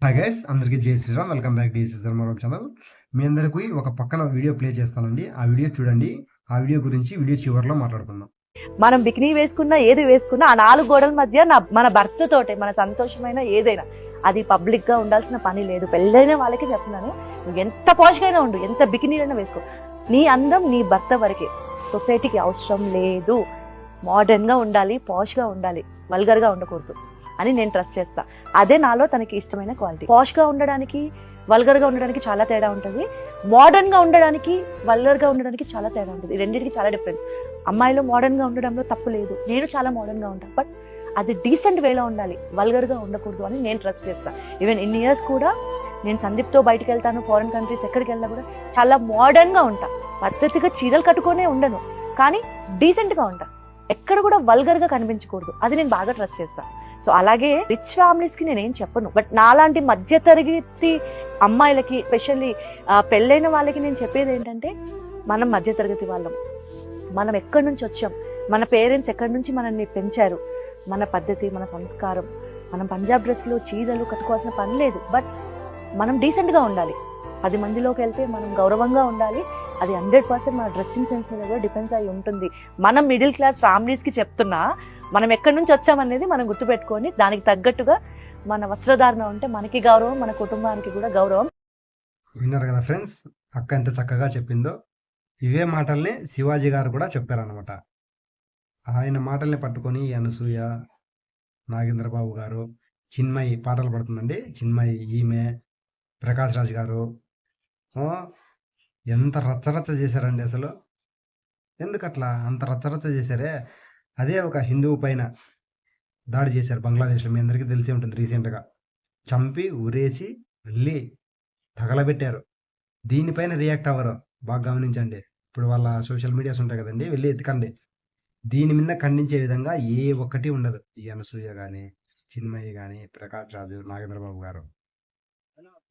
Hi guys, అందరికీ జై Sriram. Welcome back to Sriram channel. మీ అందరికీ ఒక పక్కన వీడియో ప్లే చేస్తానండి. ఆ వీడియో చూడండి. ఆ వీడియో గురించి వీడియో చివరిలో మాట్లాడుకుందాం. మనం బికినీ వేసుకున్నా ఏది వేసుకున్నా ఆ నాలుగు గోడల మధ్య మన భర్త తోటే మన సంతోషమైన ఏదైనా అది పబ్లిక్ గా ఉండాల్సిన పని లేదు. పెళ్ళైన వాళ్ళకి చెప్తున్నాను, నువ్వు ఎంత పాష్గా ఉండు, ఎంత బికినీలైనా వేసుకో, నీ అందం నీ భర్త వరకే, సొసైటీకి అవసరం లేదు. మోడర్న్ గా ఉండాలి, పాష్ గా ఉండాలి, వల్గర్ గా ఉండకూడదు అని నేను ట్రస్ట్ చేస్తా. అదే నాలో తనకి ఇష్టమైన క్వాలిటీ. పాష్ గా ఉండడానికి వల్గర్ గా ఉండడానికి చాలా తేడా ఉంటుంది. మోడర్న్ గా ఉండడానికి వల్గర్ గా ఉండడానికి చాలా తేడా ఉంటుంది. ఈ రెండింటికి చాలా డిఫరెన్స్. అమ్మాయిలు మోడర్న్ గా ఉండడంలో తప్పు లేదు, నేను చాలా మోడర్న్ గా ఉంటాను, బట్ అది డీసెంట్ వేలో ఉండాలి, వల్గర్ గా ఉండకూడదు అని నేను ట్రస్ట్ చేస్తాను. ఈవెన్ ఇన్ ఇయర్స్ కూడా నేను సందీప్తో బయటకు వెళ్తాను, ఫారిన్ కంట్రీస్ ఎక్కడికి వెళ్ళినా కూడా చాలా మోడర్న్ గా ఉంటా. పద్ధతిగా చీరలు కట్టుకునే ఉండను, కానీ డీసెంట్ గా ఉంటా. ఎక్కడ కూడా వల్గర్ గా కనిపించకూడదు, అది నేను బాగా ట్రస్ట్ చేస్తాను. సో అలాగే రిచ్ ఫ్యామిలీస్ కి నేనేం చెప్పను, బట్ నాలాంటి మధ్య తరగతి అమ్మాయిలకి, ఎస్పెషల్లీ పెళ్ళైన వాళ్ళకి నేను చెప్పేది ఏంటంటే, మనం మధ్య తరగతి వాళ్ళం, మనం ఎక్కడి నుంచి వచ్చాం, మన పేరెంట్స్ ఎక్కడి నుంచి మనల్ని పెంచారు, మన పద్ధతి, మన సంస్కారం, మనం పంజాబ్ డ్రెస్లు చీరలు కట్టుకోవాల్సిన పని లేదు, బట్ మనం డీసెంట్గా ఉండాలి. 10 మందిలోకి వెళ్తే మనం గౌరవంగా ఉండాలి. అది 100% మన డ్రెస్సింగ్ సెన్స్ మీద కూడా డిపెండ్స్ అయి ఉంటుంది. మనం మిడిల్ క్లాస్ ఫ్యామిలీస్కి చెప్తున్నా, మనం ఎక్కడి నుంచి వచ్చామనేది మనం గుర్తుపెట్టుకొని దానికి తగ్గట్టుగా మన వస్త్రధారణ ఉంటే మనకి గౌరవం, మన కుటుంబానికి కూడా గౌరవం. విన్నారు కదా ఫ్రెండ్స్, అక్క ఎంత చక్కగా చెప్పిందో. ఇవే మాటల్ని శివాజీ గారు కూడా చెప్పారనమాట. ఆయన మాటల్ని పట్టుకొని అనసూయ, నాగేంద్రబాబు గారు, చిన్మయి పాటలు పడుతుందండి. చిన్మయి, ఈమె ప్రకాష్ రాజ్ గారు ఎంత రచ్చరచ్చ చేశారండి అసలు. ఎందుకట్లా అంత రచ్చరచ్చ చేశారే? అదే ఒక హిందువు పైన దాడి చేశారు బంగ్లాదేశ్లో, మీ అందరికీ తెలిసే ఉంటుంది. రీసెంట్గా చంపి ఉరేసి మళ్ళీ తగలబెట్టారు. దీనిపైన రియాక్ట్ అవ్వరు, బాగా గమనించండి. ఇప్పుడు వాళ్ళ సోషల్ మీడియాస్ ఉంటాయి కదండి, వెళ్ళి ఎత్తుకండి. దీని మీద ఖండించే విధంగా ఏ ఒక్కటి ఉండదు. ఈ అనసూయ కానీ, చిన్మయి కానీ, ప్రకాష్ రాజు, నాగేంద్రబాబు గారు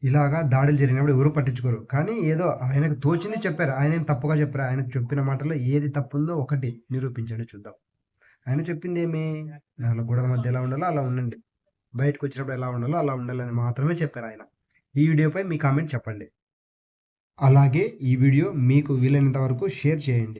ఇలాగా దాడులు జరిగినప్పుడు ఎవరు పట్టించుకోరు. కానీ ఏదో ఆయనకు తోచింది చెప్పారు. ఆయన ఏం తప్పుగా చెప్పారు? ఆయన చెప్పిన మాటలో ఏది తప్పుందో ఒకటి నిరూపించండి, చూద్దాం. ఆయన చెప్పింది ఏమి, నాలుగు గోడల మధ్య ఎలా ఉండాలో అలా ఉండండి, బయటకు వచ్చినప్పుడు ఎలా ఉండాలో అలా ఉండాలని మాత్రమే చెప్పారు ఆయన. ఈ వీడియోపై మీ కామెంట్ చెప్పండి. అలాగే ఈ వీడియో మీకు వీలైనంత వరకు షేర్ చేయండి.